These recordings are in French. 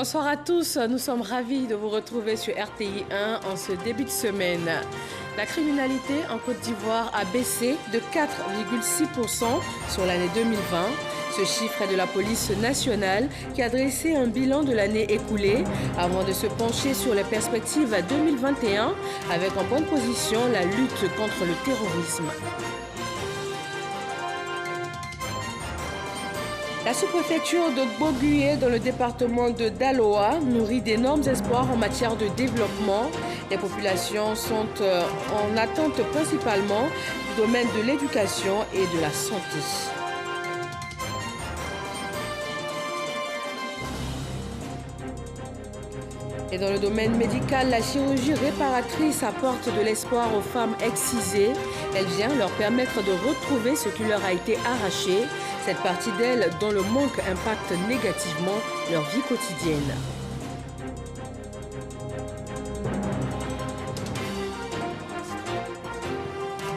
Bonsoir à tous, nous sommes ravis de vous retrouver sur RTI 1 en ce début de semaine. La criminalité en Côte d'Ivoire a baissé de 4,6% sur l'année 2020. Ce chiffre est de la police nationale qui a dressé un bilan de l'année écoulée avant de se pencher sur les perspectives à 2021 avec en bonne position la lutte contre le terrorisme. La sous-préfecture de Boguye dans le département de Daloa nourrit d'énormes espoirs en matière de développement. Les populations sont en attente principalement du domaine de l'éducation et de la santé. Et dans le domaine médical, la chirurgie réparatrice apporte de l'espoir aux femmes excisées. Elle vient leur permettre de retrouver ce qui leur a été arraché, cette partie d'elles dont le manque impacte négativement leur vie quotidienne.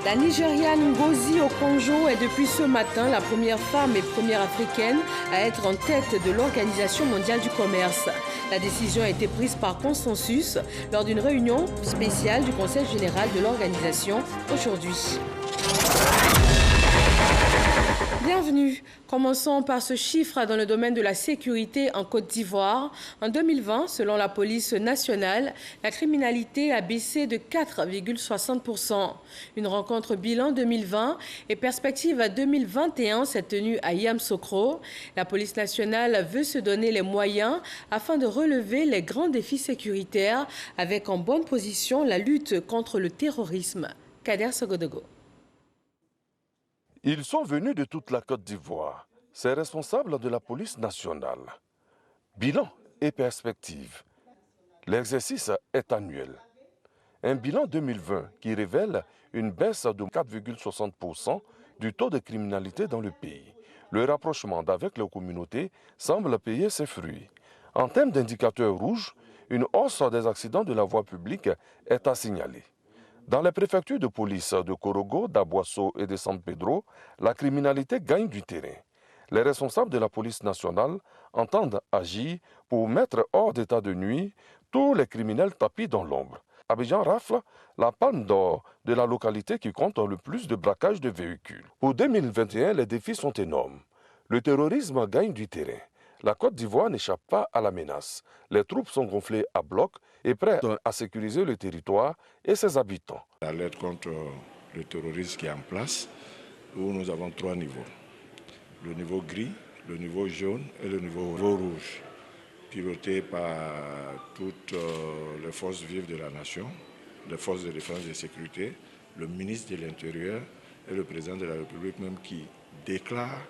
La Nigériane Ngozi Okonjo est depuis ce matin la première femme et première africaine à être en tête de l'Organisation mondiale du commerce. La décision a été prise par consensus lors d'une réunion spéciale du Conseil général de l'organisation aujourd'hui. Bienvenue. Commençons par ce chiffre dans le domaine de la sécurité en Côte d'Ivoire. En 2020, selon la police nationale, la criminalité a baissé de 4,60%. Une rencontre bilan 2020 et perspective à 2021 s'est tenue à Yamoussoukro. La police nationale veut se donner les moyens afin de relever les grands défis sécuritaires avec en bonne position la lutte contre le terrorisme. Kader Sogodogo. Ils sont venus de toute la Côte d'Ivoire. C'est responsable de la police nationale. Bilan et perspective. L'exercice est annuel. Un bilan 2020 qui révèle une baisse de 4,60% du taux de criminalité dans le pays. Le rapprochement d'avec les communautés semble payer ses fruits. En termes d'indicateurs rouges, une hausse des accidents de la voie publique est à signaler. Dans les préfectures de police de Korogo, d'Aboasso et de San Pedro, la criminalité gagne du terrain. Les responsables de la police nationale entendent agir pour mettre hors d'état de nuit tous les criminels tapis dans l'ombre. Abidjan rafle la palme d'or de la localité qui compte le plus de braquages de véhicules. Pour 2021, les défis sont énormes. Le terrorisme gagne du terrain. La Côte d'Ivoire n'échappe pas à la menace. Les troupes sont gonflées à bloc et prêtes à sécuriser le territoire et ses habitants. La lutte contre le terrorisme qui est en place, où nous avons 3 niveaux. Le niveau gris, le niveau jaune et le niveau rouge, piloté par toutes les forces vives de la nation, les forces de défense et de sécurité, le ministre de l'Intérieur et le président de la République même qui déclare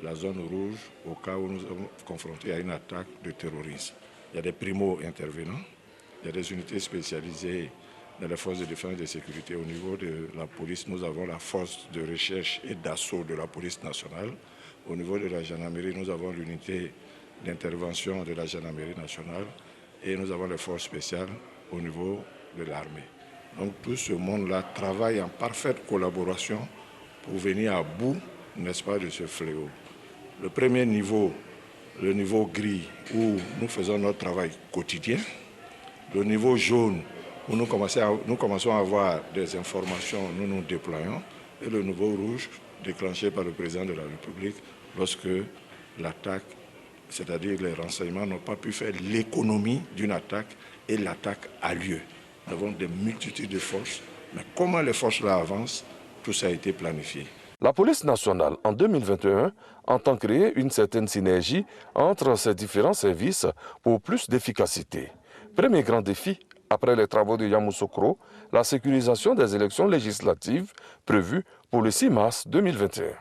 la zone rouge au cas où nous sommes confrontés à une attaque de terrorisme. Il y a des primo-intervenants, il y a des unités spécialisées dans les forces de défense et de sécurité. Au niveau de la police, nous avons la force de recherche et d'assaut de la police nationale. Au niveau de la gendarmerie, nous avons l'unité d'intervention de la gendarmerie nationale et nous avons les forces spéciales au niveau de l'armée. Donc tout ce monde-là travaille en parfaite collaboration pour venir à bout, n'est-ce pas, de ce fléau. Le premier niveau, le niveau gris, où nous faisons notre travail quotidien. Le niveau jaune, où nous commençons à avoir des informations, nous nous déployons. Et le niveau rouge, déclenché par le président de la République, lorsque l'attaque, c'est-à-dire les renseignements, n'ont pas pu faire l'économie d'une attaque et l'attaque a lieu. Nous avons des multitudes de forces, mais comment les forces-là avancent, tout ça a été planifié. La police nationale, en 2021, entend créer une certaine synergie entre ces différents services pour plus d'efficacité. Premier grand défi, après les travaux de Yamoussoukro, la sécurisation des élections législatives prévues pour le 6 mars 2021.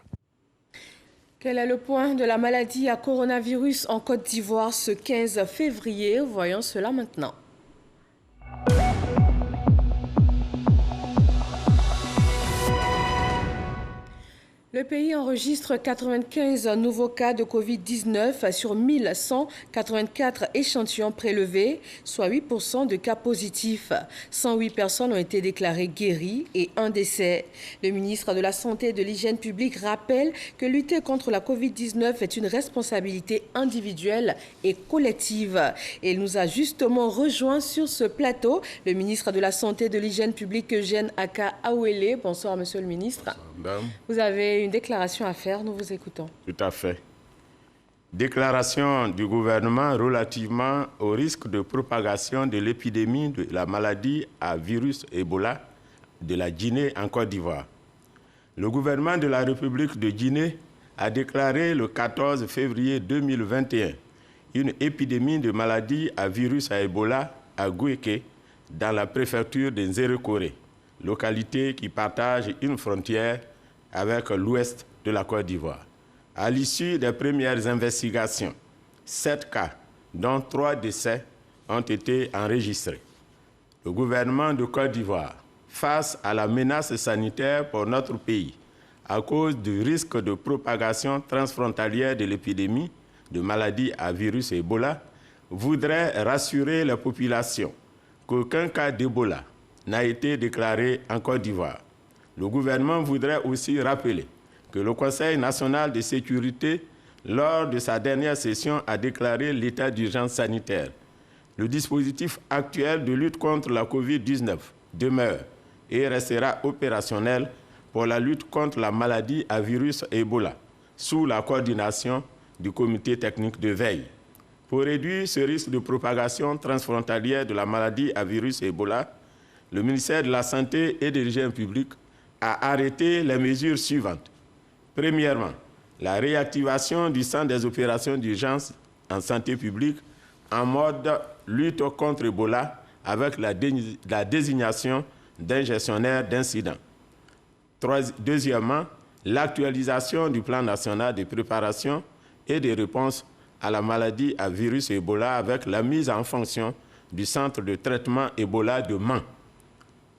Quel est le point de la maladie à coronavirus en Côte d'Ivoire ce 15 février? Voyons cela maintenant. Le Le pays enregistre 95 nouveaux cas de Covid-19 sur 1184 échantillons prélevés, soit 8% de cas positifs. 108 personnes ont été déclarées guéries et un décès. Le ministre de la Santé et de l'Hygiène publique rappelle que lutter contre la Covid-19 est une responsabilité individuelle et collective. Et il nous a justement rejoint sur ce plateau le ministre de la Santé et de l'Hygiène publique, Eugène Aka Awele. Bonsoir, monsieur le ministre. Madame. Vous avez une déclaration à faire, nous vous écoutons. Tout à fait. Déclaration du gouvernement relativement au risque de propagation de l'épidémie de la maladie à virus Ebola de la Guinée en Côte d'Ivoire. Le gouvernement de la République de Guinée a déclaré le 14 février 2021 une épidémie de maladie à virus à Ebola à Gouéké, dans la préfecture de Nzérékoré, localité qui partage une frontière avec l'ouest de la Côte d'Ivoire. À l'issue des premières investigations, 7 cas, dont 3 décès, ont été enregistrés. Le gouvernement de Côte d'Ivoire, face à la menace sanitaire pour notre pays, à cause du risque de propagation transfrontalière de l'épidémie de maladie à virus Ebola, voudrait rassurer la population qu'aucun cas d'Ebola n'a été déclaré en Côte d'Ivoire. Le gouvernement voudrait aussi rappeler que le Conseil national de sécurité, lors de sa dernière session, a déclaré l'état d'urgence sanitaire. Le dispositif actuel de lutte contre la COVID-19 demeure et restera opérationnel pour la lutte contre la maladie à virus Ebola, sous la coordination du comité technique de veille. Pour réduire ce risque de propagation transfrontalière de la maladie à virus Ebola, le ministère de la Santé et de l'Hygiène publique a arrêté les mesures suivantes. Premièrement, la réactivation du centre des opérations d'urgence en santé publique en mode lutte contre Ebola avec la désignation d'un gestionnaire d'incident. Deuxièmement, l'actualisation du plan national de préparation et de réponse à la maladie à virus Ebola avec la mise en fonction du centre de traitement Ebola de Mans.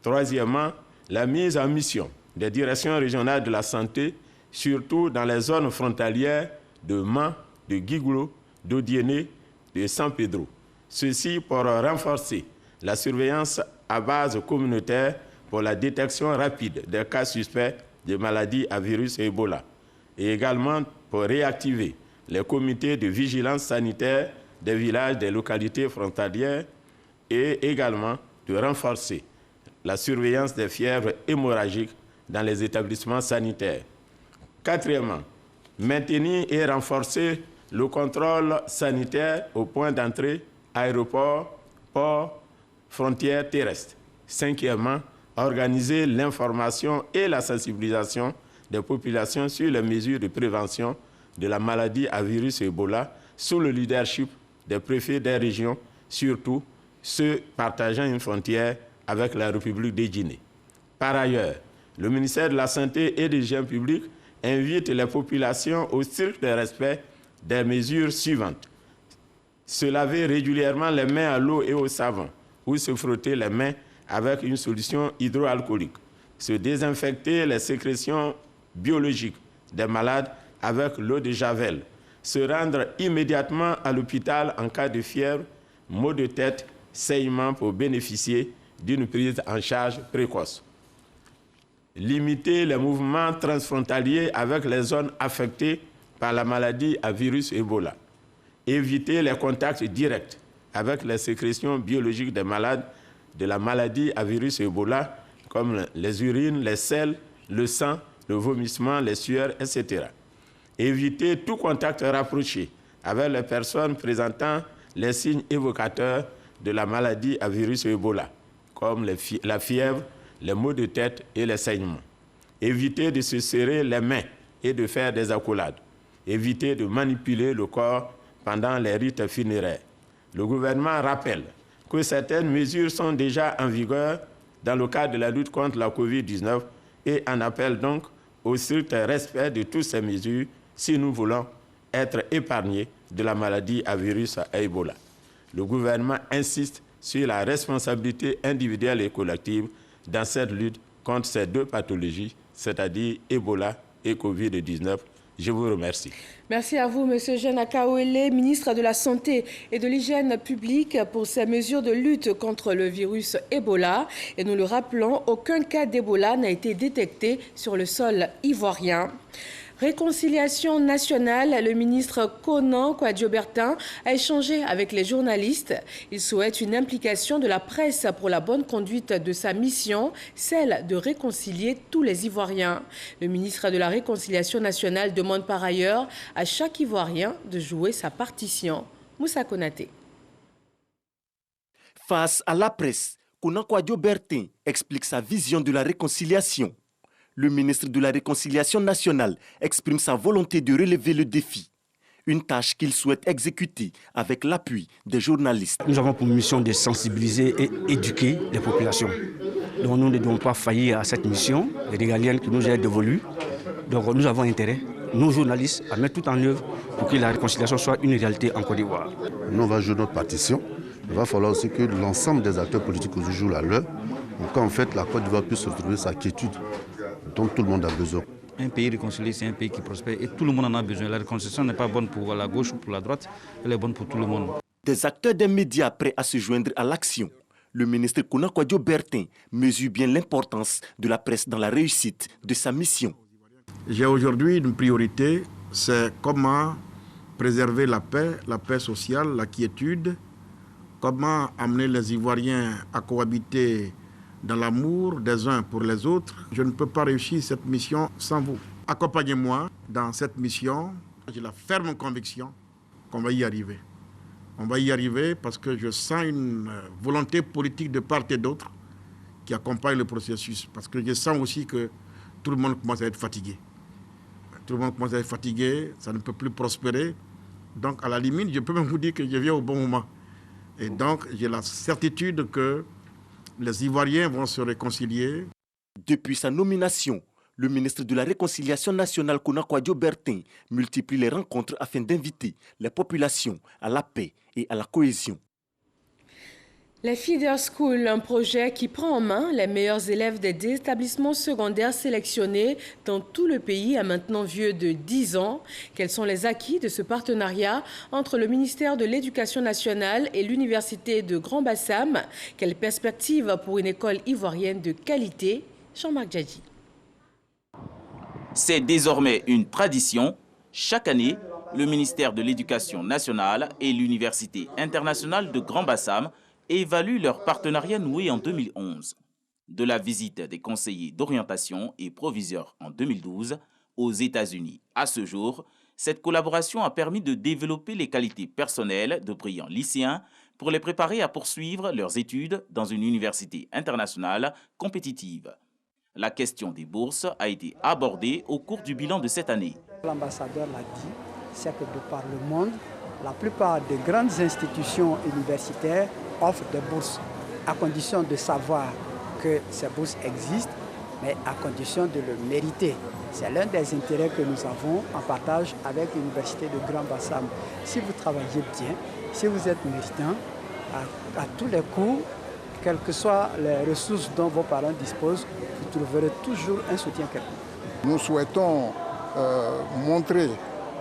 Troisièmement, la mise en mission des directions régionales de la santé, surtout dans les zones frontalières de Mans, de Guigoulo, d'Odiéné, de San Pedro. Ceci pour renforcer la surveillance à base communautaire pour la détection rapide des cas suspects de maladies à virus Ebola et également pour réactiver les comités de vigilance sanitaire des villages des localités frontalières et également de renforcer la surveillance des fièvres hémorragiques dans les établissements sanitaires. Quatrièmement, maintenir et renforcer le contrôle sanitaire au point d'entrée, aéroports, ports, frontières terrestres. Cinquièmement, organiser l'information et la sensibilisation des populations sur les mesures de prévention de la maladie à virus Ebola sous le leadership des préfets des régions, surtout ceux partageant une frontière avec la République de Guinée. Par ailleurs, le ministère de la Santé et de l'Hygiène publique invite les populations au strict respect des mesures suivantes. Se laver régulièrement les mains à l'eau et au savon ou se frotter les mains avec une solution hydroalcoolique. Se désinfecter les sécrétions biologiques des malades avec l'eau de Javel. Se rendre immédiatement à l'hôpital en cas de fièvre, maux de tête, saignement pour bénéficier d'une prise en charge précoce. Limiter les mouvements transfrontaliers avec les zones affectées par la maladie à virus Ebola. Éviter les contacts directs avec les sécrétions biologiques des malades de la maladie à virus Ebola, comme les urines, les selles, le sang, le vomissement, les sueurs, etc. Éviter tout contact rapproché avec les personnes présentant les signes évocateurs de la maladie à virus Ebola, comme la fièvre, les maux de tête et les saignements. Éviter de se serrer les mains et de faire des accolades. Éviter de manipuler le corps pendant les rites funéraires. Le gouvernement rappelle que certaines mesures sont déjà en vigueur dans le cadre de la lutte contre la COVID-19 et en appelle donc au strict respect de toutes ces mesures si nous voulons être épargnés de la maladie à virus à Ebola. Le gouvernement insiste sur la responsabilité individuelle et collective dans cette lutte contre ces deux pathologies, c'est-à-dire Ebola et Covid-19. Je vous remercie. Merci à vous, M. Jean Akaouele, ministre de la Santé et de l'Hygiène publique, pour ces mesures de lutte contre le virus Ebola. Et nous le rappelons, aucun cas d'Ebola n'a été détecté sur le sol ivoirien. Réconciliation nationale, le ministre Konan Kwadjo-Bertin a échangé avec les journalistes. Il souhaite une implication de la presse pour la bonne conduite de sa mission, celle de réconcilier tous les Ivoiriens. Le ministre de la Réconciliation nationale demande par ailleurs à chaque Ivoirien de jouer sa partition. Moussa Konaté. Face à la presse, Konan Kwadjo-Bertin explique sa vision de la réconciliation. Le ministre de la Réconciliation nationale exprime sa volonté de relever le défi, une tâche qu'il souhaite exécuter avec l'appui des journalistes. Nous avons pour mission de sensibiliser et éduquer les populations. Donc nous ne devons pas faillir à cette mission régalienne qui nous est dévolue. Donc nous avons intérêt, nous journalistes, à mettre tout en œuvre pour que la réconciliation soit une réalité en Côte d'Ivoire. Nous, on va jouer notre partition. Il va falloir aussi que l'ensemble des acteurs politiques jouent la leur, pour qu'en fait la Côte d'Ivoire puisse retrouver sa quiétude dont tout le monde a besoin. Un pays réconcilié, c'est un pays qui prospère et tout le monde en a besoin. La réconciliation n'est pas bonne pour la gauche ou pour la droite, elle est bonne pour tout le monde. Des acteurs des médias prêts à se joindre à l'action. Le ministre Konan Kwadjo-Bertin mesure bien l'importance de la presse dans la réussite de sa mission. J'ai aujourd'hui une priorité, c'est comment préserver la paix sociale, la quiétude, comment amener les Ivoiriens à cohabiter dans l'amour des uns pour les autres. Je ne peux pas réussir cette mission sans vous. Accompagnez-moi dans cette mission. J'ai la ferme conviction qu'on va y arriver. On va y arriver parce que je sens une volonté politique de part et d'autre qui accompagne le processus. Parce que je sens aussi que tout le monde commence à être fatigué. Tout le monde commence à être fatigué, ça ne peut plus prospérer. Donc à la limite, je peux même vous dire que je viens au bon moment. Et donc j'ai la certitude que les Ivoiriens vont se réconcilier. Depuis sa nomination, le ministre de la Réconciliation nationale, Konan Kwadjo-Bertin, multiplie les rencontres afin d'inviter les populations à la paix et à la cohésion. Les Feeder School, un projet qui prend en main les meilleurs élèves des établissements secondaires sélectionnés dans tout le pays, a maintenant vieux de 10 ans. Quels sont les acquis de ce partenariat entre le ministère de l'Éducation nationale et l'Université de Grand Bassam? Quelles perspectives pour une école ivoirienne de qualité? Jean-Marc Djadji. C'est désormais une tradition. Chaque année, le ministère de l'Éducation nationale et l'Université internationale de Grand Bassam évaluent leur partenariat noué en 2011. De la visite des conseillers d'orientation et proviseurs en 2012 aux États-Unis à ce jour, cette collaboration a permis de développer les qualités personnelles de brillants lycéens pour les préparer à poursuivre leurs études dans une université internationale compétitive. La question des bourses a été abordée au cours du bilan de cette année. L'ambassadeur l'a dit, c'est que de par le monde, la plupart des grandes institutions universitaires offrent des bourses à condition de savoir que ces bourses existent, mais à condition de le mériter. C'est l'un des intérêts que nous avons en partage avec l'Université de Grand Bassam. Si vous travaillez bien, si vous êtes méritant, à tous les coups, quelles que soient les ressources dont vos parents disposent, vous trouverez toujours un soutien quelconque. Nous souhaitons montrer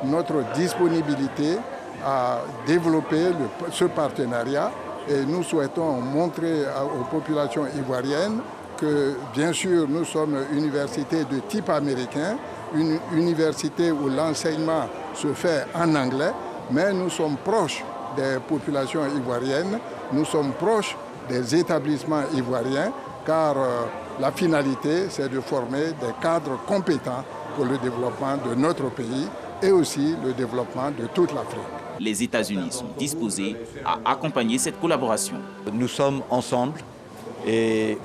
notre disponibilité à développer ce partenariat et nous souhaitons montrer aux populations ivoiriennes que bien sûr nous sommes une université de type américain, une université où l'enseignement se fait en anglais, mais nous sommes proches des populations ivoiriennes, nous sommes proches des établissements ivoiriens car la finalité c'est de former des cadres compétents pour le développement de notre pays et aussi le développement de toute l'Afrique. Les États-Unis sont disposés à accompagner cette collaboration. Nous sommes ensemble et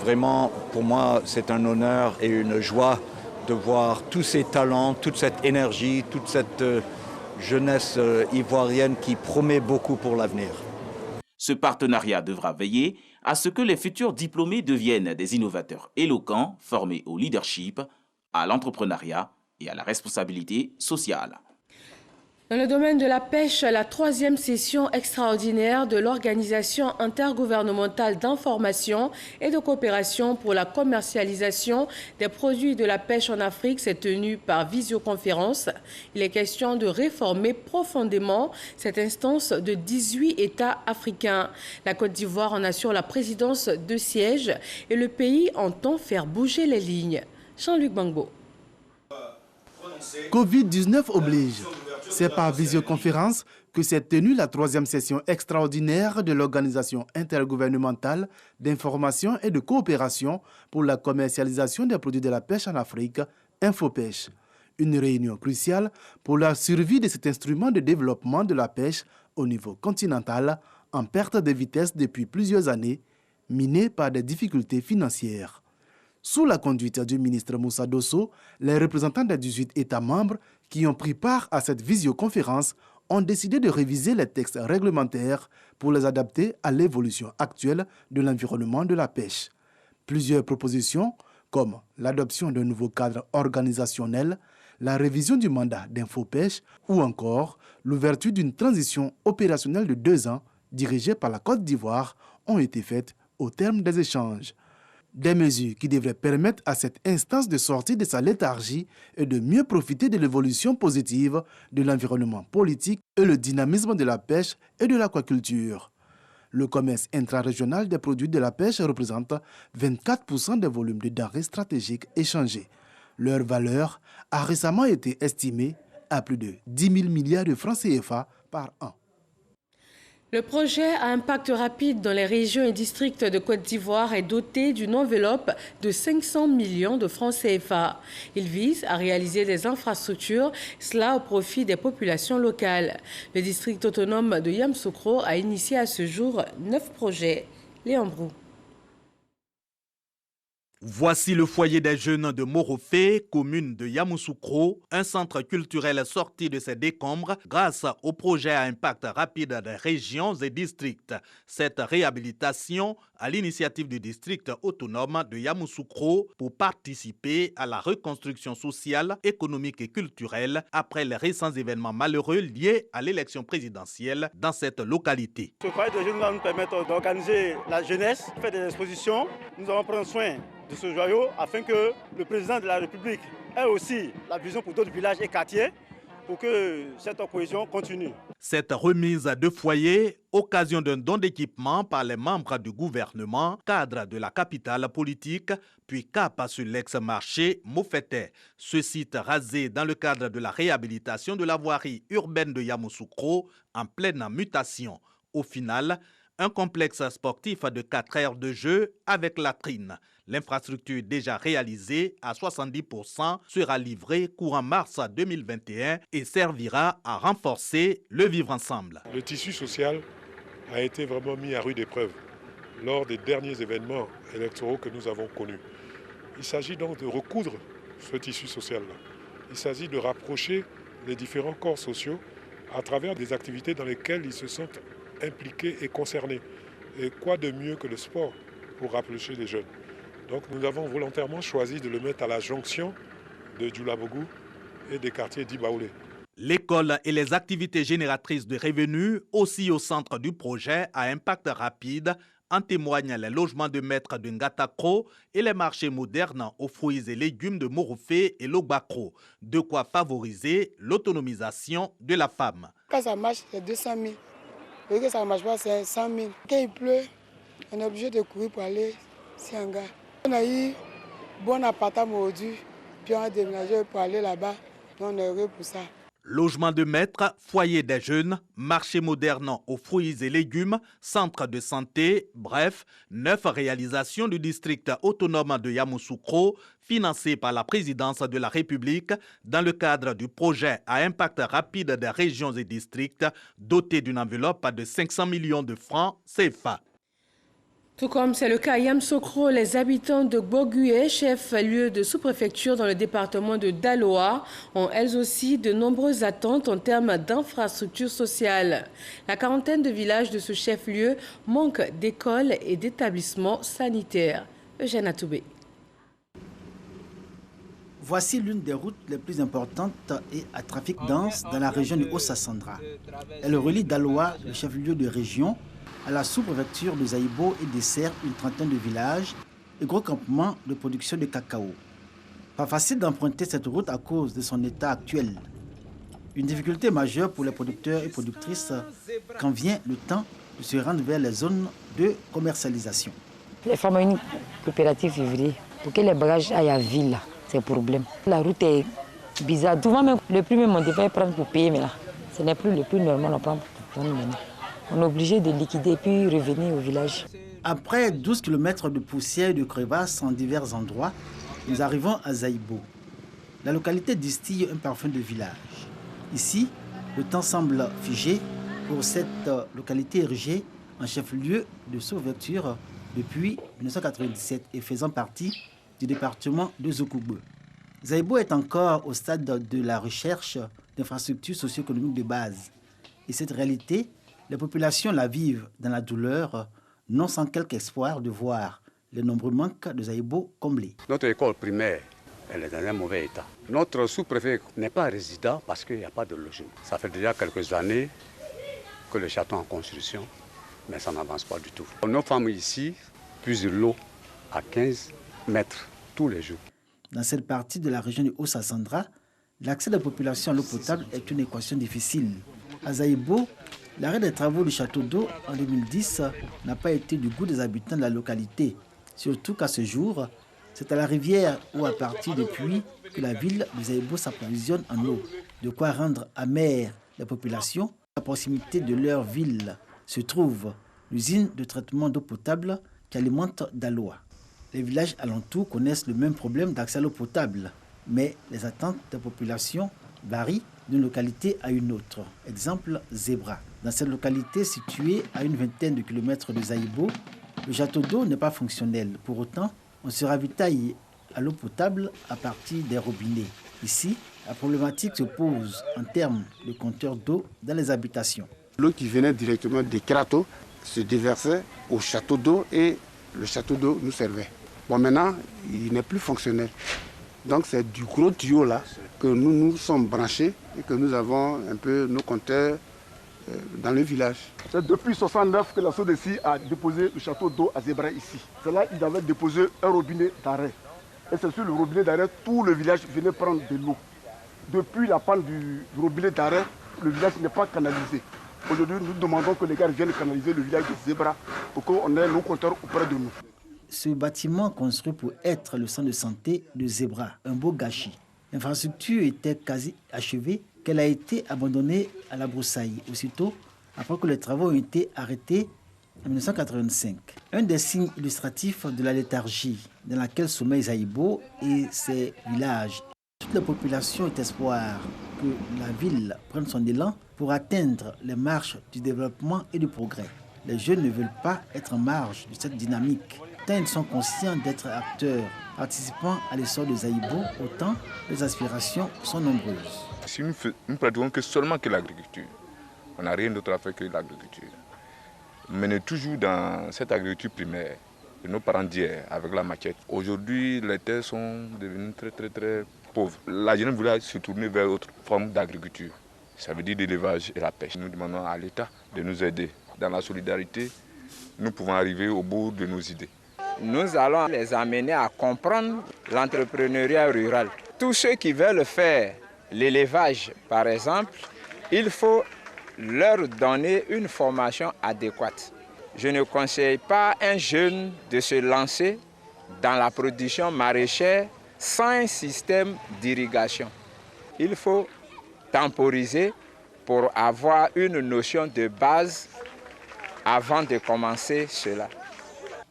vraiment pour moi c'est un honneur et une joie de voir tous ces talents, toute cette énergie, toute cette jeunesse ivoirienne qui promet beaucoup pour l'avenir. Ce partenariat devra veiller à ce que les futurs diplômés deviennent des innovateurs éloquents, formés au leadership, à l'entrepreneuriat et à la responsabilité sociale. Dans le domaine de la pêche, la 3e session extraordinaire de l'Organisation intergouvernementale d'information et de coopération pour la commercialisation des produits de la pêche en Afrique s'est tenue par visioconférence. Il est question de réformer profondément cette instance de 18 États africains. La Côte d'Ivoire en assure la présidence de siège et le pays entend faire bouger les lignes. Jean-Luc Bangbo. Covid-19 oblige. C'est par visioconférence que s'est tenue la 3e session extraordinaire de l'Organisation intergouvernementale d'information et de coopération pour la commercialisation des produits de la pêche en Afrique, Infopêche. Une réunion cruciale pour la survie de cet instrument de développement de la pêche au niveau continental, en perte de vitesse depuis plusieurs années, miné par des difficultés financières. Sous la conduite du ministre Moussa Dosso, les représentants des 18 États membres qui ont pris part à cette visioconférence ont décidé de réviser les textes réglementaires pour les adapter à l'évolution actuelle de l'environnement de la pêche. Plusieurs propositions, comme l'adoption d'un nouveau cadre organisationnel, la révision du mandat d'Infopêche ou encore l'ouverture d'une transition opérationnelle de 2 ans dirigée par la Côte d'Ivoire, ont été faites au terme des échanges. Des mesures qui devraient permettre à cette instance de sortir de sa léthargie et de mieux profiter de l'évolution positive de l'environnement politique et le dynamisme de la pêche et de l'aquaculture. Le commerce intra-régional des produits de la pêche représente 24% des volumes de denrées stratégiques échangés. Leur valeur a récemment été estimée à plus de 10 000 milliards de francs CFA par an. Le projet à impact rapide dans les régions et districts de Côte d'Ivoire est doté d'une enveloppe de 500 millions de francs CFA. Il vise à réaliser des infrastructures, cela au profit des populations locales. Le district autonome de Yamoussoukro a initié à ce jour 9 projets. Léon Brou. Voici le foyer des jeunes de Morofé, commune de Yamoussoukro, un centre culturel sorti de ses décombres grâce au projet à impact rapide des régions et districts. Cette réhabilitation à l'initiative du district autonome de Yamoussoukro pour participer à la reconstruction sociale, économique et culturelle après les récents événements malheureux liés à l'élection présidentielle dans cette localité. Ce foyer de jeunes va nous permettre d'organiser la jeunesse, faire des expositions. Nous allons prendre soin de ce joyau afin que le président de la République ait aussi la vision pour d'autres villages et quartiers pour que cette cohésion continue. Cette remise de foyer, occasion d'un don d'équipement par les membres du gouvernement, cadre de la capitale politique, puis cap sur l'ex-marché Mofete. Ce site rasé dans le cadre de la réhabilitation de la voirie urbaine de Yamoussoukro en pleine mutation. Au final, un complexe sportif de 4 aires de jeu avec latrine. L'infrastructure déjà réalisée à 70% sera livrée courant mars 2021 et servira à renforcer le vivre ensemble. Le tissu social a été vraiment mis à rude épreuve lors des derniers événements électoraux que nous avons connus. Il s'agit donc de recoudre ce tissu social-là. Il s'agit de rapprocher les différents corps sociaux à travers des activités dans lesquelles ils se sentent impliqués et concernés. Et quoi de mieux que le sport pour rapprocher les jeunes. Donc nous avons volontairement choisi de le mettre à la jonction de Djoulabougou et des quartiers d'Ibaoulé. L'école et les activités génératrices de revenus, aussi au centre du projet à impact rapide, en témoignent les logements de maîtres de Ngatakro et les marchés modernes aux fruits et légumes de Morofé et Logbakro. De quoi favoriser l'autonomisation de la femme. Quand ça marche, c'est 200 000. Et que ça ne marche pas, c'est 100 000. Quand il pleut, on est obligé de courir pour aller Sianga. On a eu bon appartement aujourd'hui, puis on a déménagé pour aller là-bas. On est heureux pour ça. Logement de maître, foyer des jeunes, marché moderne aux fruits et légumes, centre de santé, bref, 9 réalisations du district autonome de Yamoussoukro, financées par la présidence de la République dans le cadre du projet à impact rapide des régions et districts, doté d'une enveloppe de 500 millions de francs CFA. Tout comme c'est le cas à Yamoussoukro, les habitants de Bogué, chef-lieu de sous-préfecture dans le département de Daloa, ont elles aussi de nombreuses attentes en termes d'infrastructures sociales. La quarantaine de villages de ce chef-lieu manquent d'écoles et d'établissements sanitaires. Eugène Atoubé. Voici l'une des routes les plus importantes et à trafic dense dans la région du Haut-Sassandra. Elle relie Daloa, le chef-lieu de région, à la sous-préfecture de Zaïbo et dessert une trentaine de villages et gros campements de production de cacao. Pas facile d'emprunter cette route à cause de son état actuel. Une difficulté majeure pour les producteurs et productrices quand vient le temps de se rendre vers les zones de commercialisation. Les femmes ont une coopérative février pour que les bagages aillent à ville. C'est un problème. La route est bizarre. Souvent, même le prix, on devait prendre pour payer, mais là, ce n'est plus le prix normal, on prend pour prendre maintenant. On est obligé de liquider puis revenir au village. Après 12 km de poussière et de crevasses en divers endroits, nous arrivons à Zaïbo. La localité distille un parfum de village. Ici, le temps semble figé pour cette localité érigée en chef-lieu de sous-préfecture depuis 1997 et faisant partie du département de Zokougbe. Zaïbo est encore au stade de la recherche d'infrastructures socio-économiques de base. Et cette réalité, les populations la vivent dans la douleur, non sans quelque espoir de voir les nombreux manques de Zaïbo comblés. Notre école primaire, elle est dans un mauvais état. Notre sous-préfet n'est pas résident parce qu'il n'y a pas de logement. Ça fait déjà quelques années que le château est en construction, mais ça n'avance pas du tout. Nos femmes ici puisent l'eau à 15 mètres tous les jours. Dans cette partie de la région du Haut-Sassandra, l'accès de la population à l'eau potable est une équation difficile. À Zaïbo, l'arrêt des travaux du château d'eau en 2010 n'a pas été du goût des habitants de la localité. Surtout qu'à ce jour, c'est à la rivière ou à partir des puits que la ville de Zaïbo s'approvisionne en eau. De quoi rendre amère la population. À proximité de leur ville se trouve l'usine de traitement d'eau potable qui alimente Daloa. Les villages alentours connaissent le même problème d'accès à l'eau potable, mais les attentes des populations varient d'une localité à une autre. Exemple, Zebra. Dans cette localité située à une vingtaine de kilomètres de Zaïbo, le château d'eau n'est pas fonctionnel. Pour autant, on se ravitaille à l'eau potable à partir des robinets. Ici, la problématique se pose en termes de compteurs d'eau dans les habitations. L'eau qui venait directement des Kratos se déversait au château d'eau et le château d'eau nous servait. Bon, maintenant, il n'est plus fonctionnel. Donc c'est du gros tuyau là que nous sommes branchés et que nous avons un peu nos compteurs dans le village. C'est depuis 1969 que la SODECI a déposé le château d'eau à Zebra ici. C'est là qu'ils avaient déposé un robinet d'arrêt. Et c'est sur le robinet d'arrêt, tout le village venait prendre de l'eau. Depuis la panne du robinet d'arrêt, le village n'est pas canalisé. Aujourd'hui, nous demandons que les gars viennent canaliser le village de Zebra pour qu'on ait nos compteurs auprès de nous. Ce bâtiment construit pour être le centre de santé de Zebra, un beau gâchis. L'infrastructure était quasi achevée, qu'elle a été abandonnée à la broussaille. Aussitôt, après que les travaux ont été arrêtés en 1985. Un des signes illustratifs de la léthargie dans laquelle sommeille Zaïbo et ses villages. Toute la population est espoir que la ville prenne son élan pour atteindre les marches du développement et du progrès. Les jeunes ne veulent pas être en marge de cette dynamique. Tant ils sont conscients d'être acteurs, participant à l'essor de Zaïbo, autant les aspirations sont nombreuses. Si nous ne pratiquons que seulement que l'agriculture, on n'a rien d'autre à faire que l'agriculture. Mais toujours dans cette agriculture primaire, de nos parents d'hier, avec la machette. Aujourd'hui, les terres sont devenues très pauvres. La jeunesse voulait se tourner vers autre forme d'agriculture. Ça veut dire l'élevage et la pêche. Nous demandons à l'État de nous aider. Dans la solidarité, nous pouvons arriver au bout de nos idées. Nous allons les amener à comprendre l'entrepreneuriat rural. Tous ceux qui veulent faire l'élevage, par exemple, il faut leur donner une formation adéquate. Je ne conseille pas à un jeune de se lancer dans la production maraîchère sans un système d'irrigation. Il faut temporiser pour avoir une notion de base avant de commencer cela.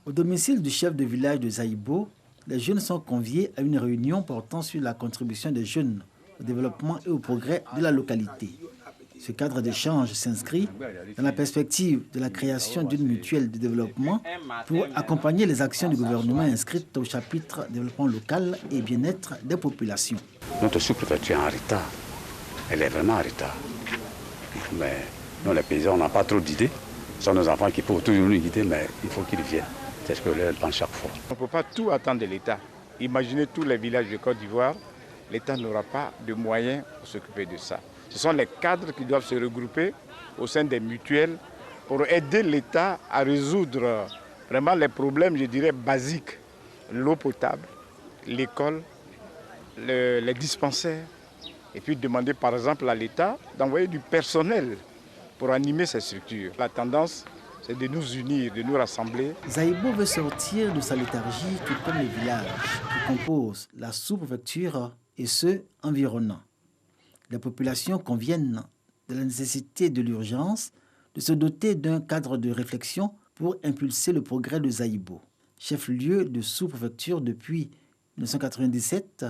Au domicile du chef de village de Zaïbo, les jeunes sont conviés à une réunion portant sur la contribution des jeunes au développement et au progrès de la localité. Ce cadre d'échange s'inscrit dans la perspective de la création d'une mutuelle de développement pour accompagner les actions du gouvernement inscrites au chapitre développement local et bien-être des populations. Notre sous-préfecture est en retard. Elle est vraiment en retard. Mais nous, les paysans, on n'a pas trop d'idées. Ce sont nos enfants qui peuvent toujours nous guider, mais il faut qu'ils viennent. C'est ce que l'on pense chaque fois. On ne peut pas tout attendre de l'État. Imaginez tous les villages de Côte d'Ivoire l'État n'aura pas de moyens pour s'occuper de ça. Ce sont les cadres qui doivent se regrouper au sein des mutuelles pour aider l'État à résoudre vraiment les problèmes, je dirais, basiques. L'eau potable, l'école, les dispensaires. Et puis demander par exemple à l'État d'envoyer du personnel pour animer ces structures. La tendance, c'est de nous unir, de nous rassembler. Zaïbo veut sortir de sa léthargie tout comme les villages qui composent la sous-préfecture et ceux environnants. Les populations conviennent de la nécessité de l'urgence de se doter d'un cadre de réflexion pour impulser le progrès de Zaïbo. Chef-lieu de sous-préfecture depuis 1997,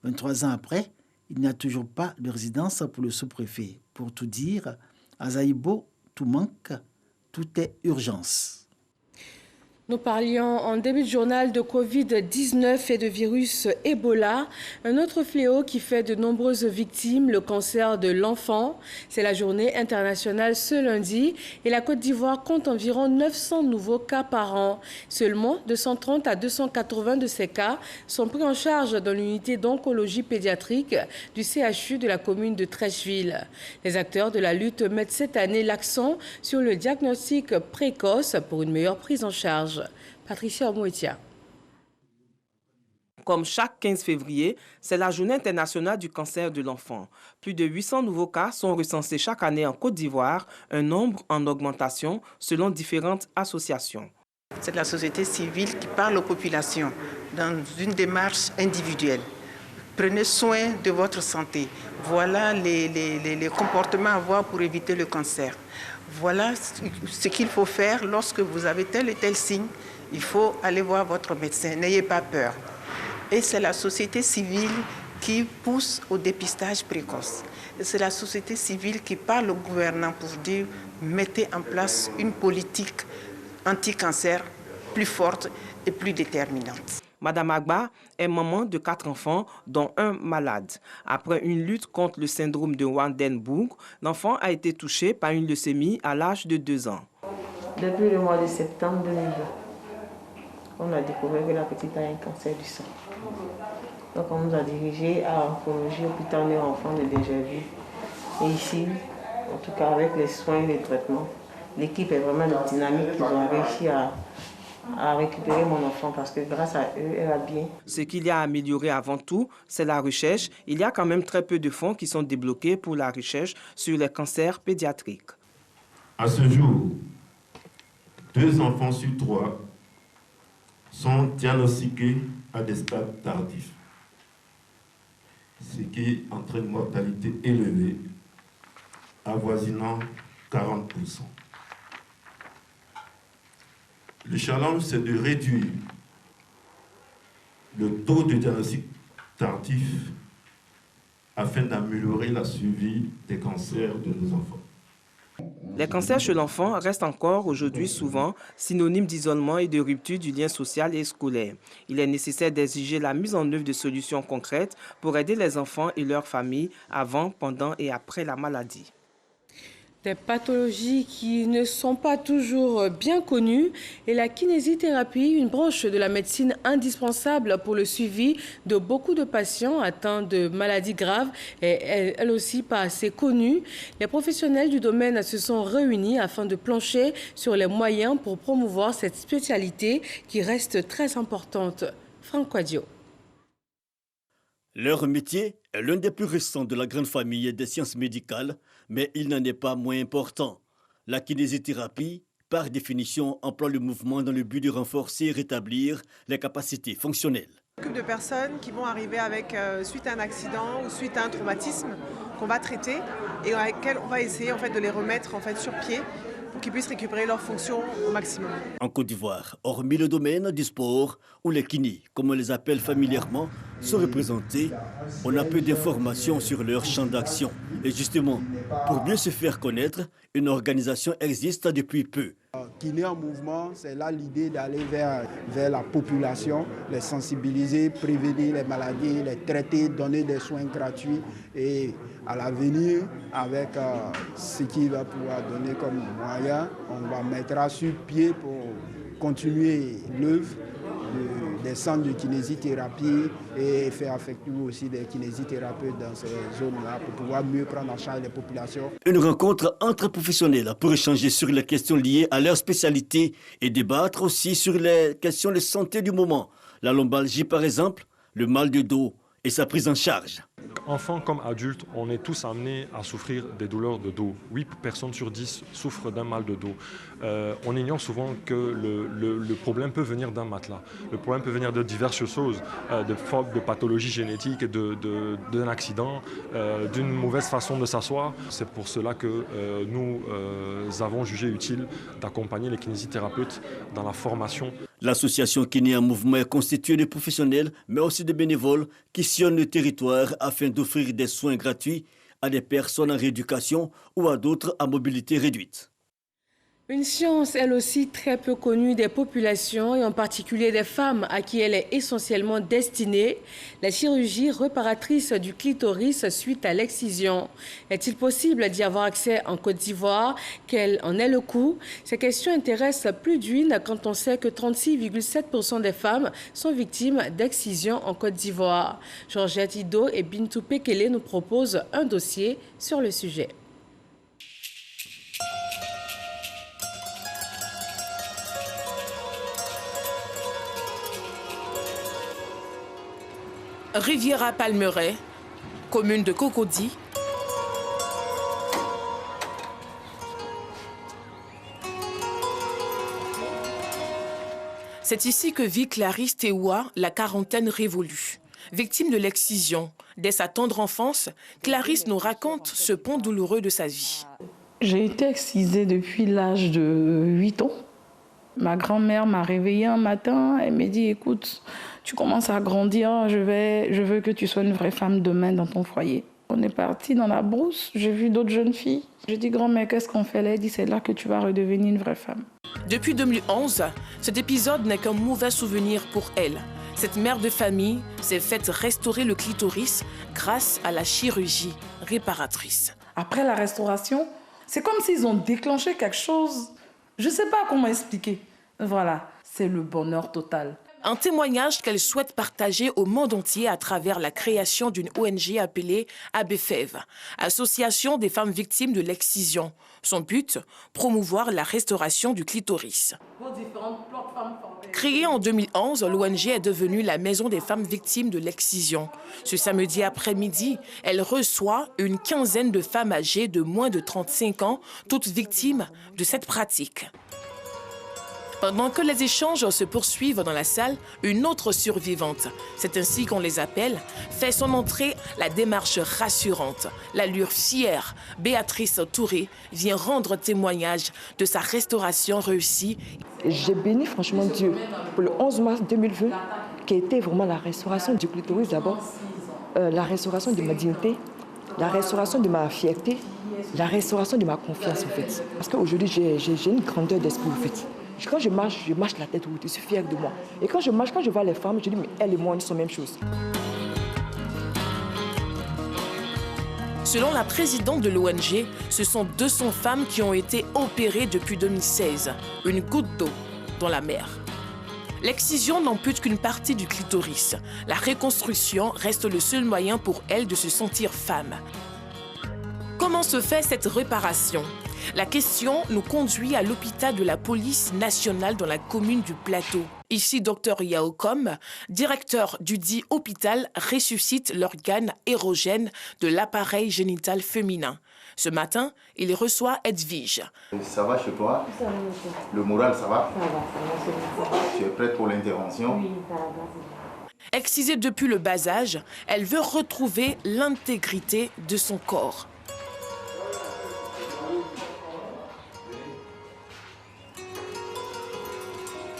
23 ans après, il n'y a toujours pas de résidence pour le sous-préfet. Pour tout dire, à Zaïbo, tout manque, tout est urgence. Nous parlions en début de journal de Covid-19 et de virus Ebola, un autre fléau qui fait de nombreuses victimes, le cancer de l'enfant. C'est la journée internationale ce lundi et la Côte d'Ivoire compte environ 900 nouveaux cas par an. Seulement 230 à 280 de ces cas sont pris en charge dans l'unité d'oncologie pédiatrique du CHU de la commune de Treichville. Les acteurs de la lutte mettent cette année l'accent sur le diagnostic précoce pour une meilleure prise en charge. Patricia Omouetia. Comme chaque 15 février, c'est la journée internationale du cancer de l'enfant. Plus de 800 nouveaux cas sont recensés chaque année en Côte d'Ivoire, un nombre en augmentation selon différentes associations. C'est la société civile qui parle aux populations dans une démarche individuelle. Prenez soin de votre santé. Voilà les comportements à avoir pour éviter le cancer. Voilà ce qu'il faut faire lorsque vous avez tel et tel signe. Il faut aller voir votre médecin. N'ayez pas peur. Et c'est la société civile qui pousse au dépistage précoce. Et c'est la société civile qui parle au gouvernement pour dire mettez en place une politique anti-cancer plus forte et plus déterminante. Madame Agba est maman de 4 enfants, dont un malade. Après une lutte contre le syndrome de Waardenburg, l'enfant a été touché par une leucémie à l'âge de 2 ans. Depuis le mois de septembre 2020, on a découvert que la petite a un cancer du sang. Donc on nous a dirigés à l'oncologie hôpital Mère-Enfant de Dégerville. Et ici, en tout cas avec les soins et les traitements, l'équipe est vraiment dynamique. Ils ont réussi à récupérer mon enfant parce que grâce à eux, elle va bien. Ce qu'il y a à améliorer avant tout, c'est la recherche. Il y a quand même très peu de fonds qui sont débloqués pour la recherche sur les cancers pédiatriques. À ce jour, 2 enfants sur 3 sont diagnostiqués à des stades tardifs, ce qui entraîne une mortalité élevée, avoisinant 40%. Le challenge, c'est de réduire le taux de diagnostic tardif afin d'améliorer la suivi des cancers de nos enfants. Les cancers chez l'enfant restent encore aujourd'hui souvent synonymes d'isolement et de rupture du lien social et scolaire. Il est nécessaire d'exiger la mise en œuvre de solutions concrètes pour aider les enfants et leurs familles avant, pendant et après la maladie. Des pathologies qui ne sont pas toujours bien connues et la kinésithérapie, une branche de la médecine indispensable pour le suivi de beaucoup de patients atteints de maladies graves, est elle aussi pas assez connue. Les professionnels du domaine se sont réunis afin de plancher sur les moyens pour promouvoir cette spécialité qui reste très importante. Franck Quadio. Leur métier est l'un des plus récents de la grande famille des sciences médicales, mais il n'en est pas moins important. La kinésithérapie, par définition, emploie le mouvement dans le but de renforcer et rétablir les capacités fonctionnelles. On s'occupe de personnes qui vont arriver avec suite à un accident ou suite à un traumatisme qu'on va traiter et avec lesquels on va essayer de les remettre sur pied pour qu'ils puissent récupérer leurs fonctions au maximum. En Côte d'Ivoire, hormis le domaine du sport, où les kinés, comme on les appelle familièrement, sont représentés, on a peu d'informations sur leur champ d'action. Et justement, pour mieux se faire connaître, une organisation existe depuis peu. Kiné en mouvement, c'est là l'idée d'aller vers la population, les sensibiliser, prévenir les maladies, les traiter, donner des soins gratuits et à l'avenir, avec ce qu'il va pouvoir donner comme moyen, on va mettre sur pied pour continuer l'œuvre des centres de kinésithérapie et faire avec nous aussi des kinésithérapeutes dans ces zones-là pour pouvoir mieux prendre en charge les populations. Une rencontre entre professionnels pour échanger sur les questions liées à leur spécialité et débattre aussi sur les questions de santé du moment. La lombalgie par exemple, le mal de dos et sa prise en charge. Enfants comme adultes, on est tous amenés à souffrir des douleurs de dos. 8 personnes sur 10 souffrent d'un mal de dos. On ignore souvent que le problème peut venir d'un matelas. Le problème peut venir de diverses choses, de pathologies génétiques, d'un accident, d'une mauvaise façon de s'asseoir. C'est pour cela que nous avons jugé utile d'accompagner les kinésithérapeutes dans la formation. L'association Kiné en Mouvement est constituée de professionnels, mais aussi de bénévoles qui sillonnent le territoire afin d'offrir des soins gratuits à des personnes en rééducation ou à d'autres à mobilité réduite. Une science, elle aussi, très peu connue des populations et en particulier des femmes à qui elle est essentiellement destinée, la chirurgie réparatrice du clitoris suite à l'excision. Est-il possible d'y avoir accès en Côte d'Ivoire? Quel en est le coût? Ces questions intéressent plus d'une quand on sait que 36,7% des femmes sont victimes d'excision en Côte d'Ivoire. Georgette Ido et Bintou Pekele nous proposent un dossier sur le sujet. Riviera Palmeraie, commune de Cocody. C'est ici que vit Clarisse Teoua, la quarantaine révolue. Victime de l'excision, dès sa tendre enfance, Clarisse nous raconte ce pont douloureux de sa vie. J'ai été excisée depuis l'âge de 8 ans. Ma grand-mère m'a réveillée un matin, elle m'a dit « Écoute, tu commences à grandir, je veux que tu sois une vraie femme demain dans ton foyer. » On est parti dans la brousse, j'ai vu d'autres jeunes filles. J'ai dit « Grand-mère, qu'est-ce qu'on fait là ?» Elle dit « C'est là que tu vas redevenir une vraie femme. » Depuis 2011, cet épisode n'est qu'un mauvais souvenir pour elle. Cette mère de famille s'est faite restaurer le clitoris grâce à la chirurgie réparatrice. Après la restauration, c'est comme s'ils ont déclenché quelque chose. Je ne sais pas comment expliquer. Voilà, c'est le bonheur total. Un témoignage qu'elle souhaite partager au monde entier à travers la création d'une ONG appelée ABFEV, Association des femmes victimes de l'excision. Son but, promouvoir la restauration du clitoris. Créée en 2011, l'ONG est devenue la maison des femmes victimes de l'excision. Ce samedi après-midi, elle reçoit une quinzaine de femmes âgées de moins de 35 ans, toutes victimes de cette pratique. Pendant que les échanges se poursuivent dans la salle, une autre survivante, c'est ainsi qu'on les appelle, fait son entrée. La démarche rassurante, l'allure fière, Béatrice Touré vient rendre témoignage de sa restauration réussie. J'ai béni franchement Dieu pour le 11 mars 2020, qui a été vraiment la restauration du clitoris d'abord, la restauration de ma dignité, la restauration de ma fierté, la restauration de ma confiance en fait. Parce qu'aujourd'hui, j'ai une grandeur d'esprit en fait. Quand je marche la tête haute, je suis fière de moi. Et quand je marche, quand je vois les femmes, je dis, mais elles et moi, nous sommes la même chose. Selon la présidente de l'ONG, ce sont 200 femmes qui ont été opérées depuis 2016. Une goutte d'eau dans la mer. L'excision n'ampute qu'une partie du clitoris. La reconstruction reste le seul moyen pour elles de se sentir femme. Comment se fait cette réparation ? La question nous conduit à l'hôpital de la police nationale dans la commune du Plateau. Ici, Dr Yaokom, directeur du dit hôpital, ressuscite l'organe érogène de l'appareil génital féminin. Ce matin, il reçoit Edwige. Ça va chez toi? Ça va. Le moral, ça va? Ça va. Tu es prête pour l'intervention? Oui, ça va. Excisée depuis le bas âge, elle veut retrouver l'intégrité de son corps.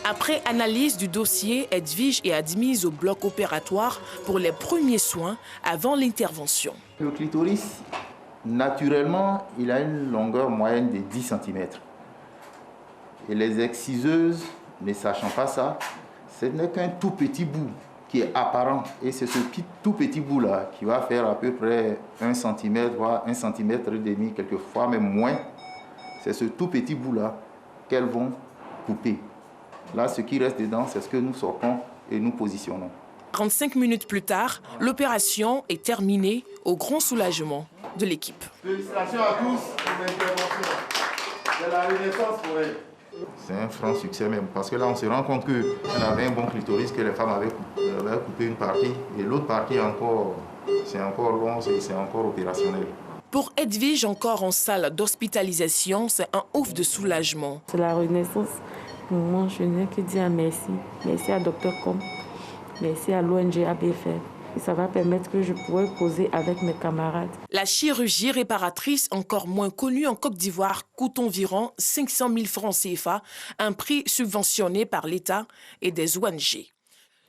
Après analyse du dossier, Edwige est admise au bloc opératoire pour les premiers soins avant l'intervention. Le clitoris, naturellement, il a une longueur moyenne de 10 cm. Et les exciseuses, ne sachant pas ça, ce n'est qu'un tout petit bout qui est apparent. Et c'est ce tout petit bout-là qui va faire à peu près 1 cm, voire 1 cm et demi, quelquefois même moins. C'est ce tout petit bout-là qu'elles vont couper. Là, ce qui reste dedans, c'est ce que nous sortons et nous positionnons. 35 minutes plus tard, l'opération est terminée au grand soulagement de l'équipe. Félicitations à tous pour l'intervention. C'est la renaissance pour elle. C'est un franc succès même, parce que là, on se rend compte qu'elle avait un bon clitoris, que les femmes avaient coupé une partie, et l'autre partie, c'est encore long, c'est encore opérationnel. Pour Edwige, encore en salle d'hospitalisation, c'est un ouf de soulagement. C'est la renaissance. Pour moi, je n'ai que dire merci. Merci à Dr Com. Merci à l'ONG ABFR. Et ça va permettre que je pourrai causer avec mes camarades. La chirurgie réparatrice, encore moins connue en Côte d'Ivoire, coûte environ 500 000 francs CFA, un prix subventionné par l'État et des ONG.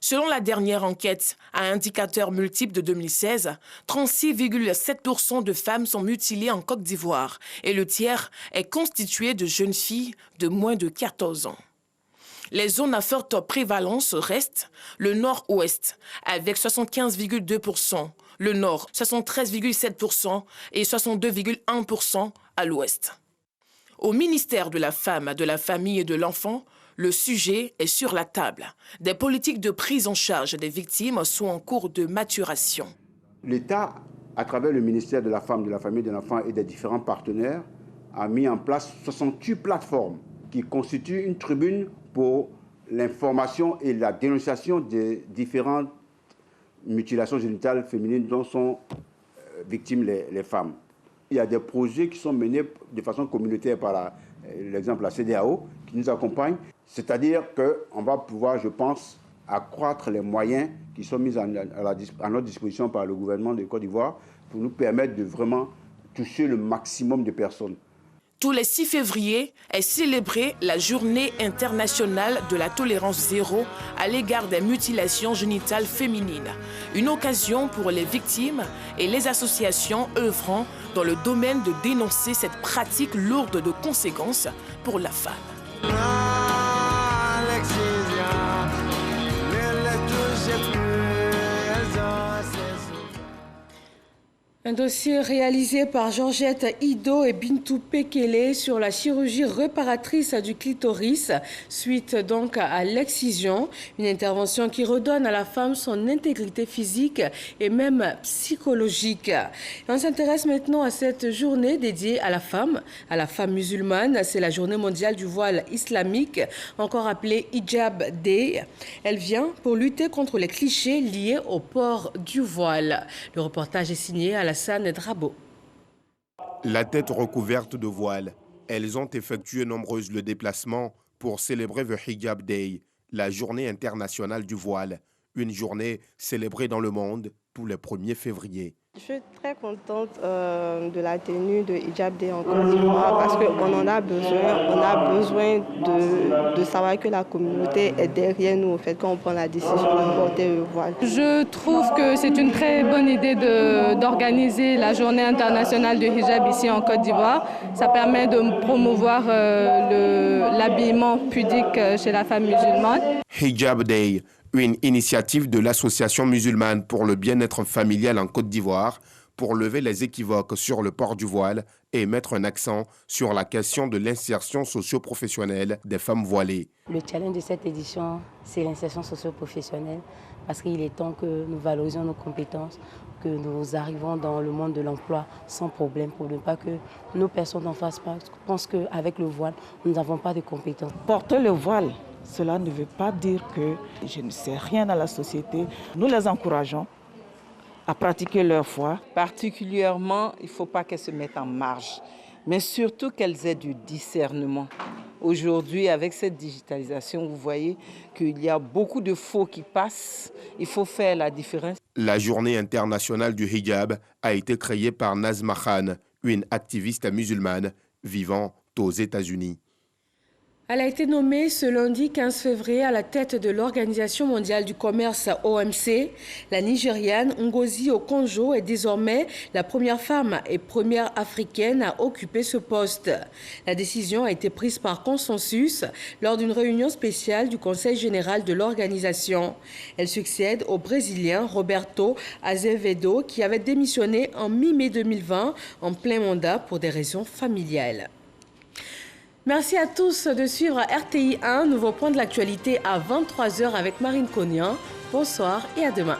Selon la dernière enquête à indicateurs multiples de 2016, 36,7% de femmes sont mutilées en Côte d'Ivoire et le tiers est constitué de jeunes filles de moins de 14 ans. Les zones à forte prévalence restent le nord-ouest avec 75,2%, le nord 73,7% et 62,1% à l'ouest. Au ministère de la Femme, de la Famille et de l'Enfant, le sujet est sur la table. Des politiques de prise en charge des victimes sont en cours de maturation. L'État, à travers le ministère de la Femme, de la Famille et de l'Enfant et des différents partenaires, a mis en place 68 plateformes qui constituent une tribune pour l'information et la dénonciation des différentes mutilations génitales féminines dont sont victimes les femmes. Il y a des projets qui sont menés de façon communautaire par l'exemple la CEDEAO qui nous accompagne, c'est-à-dire qu'on va pouvoir, je pense, accroître les moyens qui sont mis à notre disposition par le gouvernement de Côte d'Ivoire pour nous permettre de vraiment toucher le maximum de personnes. Tous les 6 février est célébrée la Journée internationale de la tolérance zéro à l'égard des mutilations génitales féminines. Une occasion pour les victimes et les associations œuvrant dans le domaine de dénoncer cette pratique lourde de conséquences pour la femme. Un dossier réalisé par Georgette Ido et Bintou Pekele sur la chirurgie réparatrice du clitoris, suite donc à l'excision, une intervention qui redonne à la femme son intégrité physique et même psychologique. Et on s'intéresse maintenant à cette journée dédiée à la femme musulmane. C'est la journée mondiale du voile islamique, encore appelée Hijab Day. Elle vient pour lutter contre les clichés liés au port du voile. Le reportage est signé à Alassane Drabo. La tête recouverte de voile, elles ont effectué nombreux le déplacement pour célébrer le Hijab Day, la journée internationale du voile, une journée célébrée dans le monde tous les 1er février. Je suis très contente de la tenue de Hijab Day en Côte d'Ivoire parce qu'on en a besoin. On a besoin de savoir que la communauté est derrière nous, au fait, quand on prend la décision de porter le voile. Je trouve que c'est une très bonne idée d'organiser la journée internationale du hijab ici en Côte d'Ivoire. Ça permet de promouvoir l'habillement pudique chez la femme musulmane. Hijab Day, une initiative de l'Association musulmane pour le bien-être familial en Côte d'Ivoire pour lever les équivoques sur le port du voile et mettre un accent sur la question de l'insertion socio-professionnelle des femmes voilées. Le challenge de cette édition, c'est l'insertion socio-professionnelle parce qu'il est temps que nous valorisions nos compétences, que nous arrivons dans le monde de l'emploi sans problème pour ne pas que nos personnes en fassent pas. Je pense qu'avec le voile, nous n'avons pas de compétences. Porter le voile, cela ne veut pas dire que je ne sais rien dans la société. Nous les encourageons à pratiquer leur foi. Particulièrement, il ne faut pas qu'elles se mettent en marge, mais surtout qu'elles aient du discernement. Aujourd'hui, avec cette digitalisation, vous voyez qu'il y a beaucoup de faux qui passent. Il faut faire la différence. La journée internationale du hijab a été créée par Nazma Khan, une activiste musulmane vivant aux États-Unis. Elle a été nommée ce lundi 15 février à la tête de l'Organisation mondiale du commerce OMC. La Nigériane Ngozi Okonjo est désormais la première femme et première africaine à occuper ce poste. La décision a été prise par consensus lors d'une réunion spéciale du Conseil général de l'organisation. Elle succède au Brésilien Roberto Azevedo qui avait démissionné en mi-mai 2020 en plein mandat pour des raisons familiales. Merci à tous de suivre RTI 1, nouveau point de l'actualité à 23h avec Marine Cognan. Bonsoir et à demain.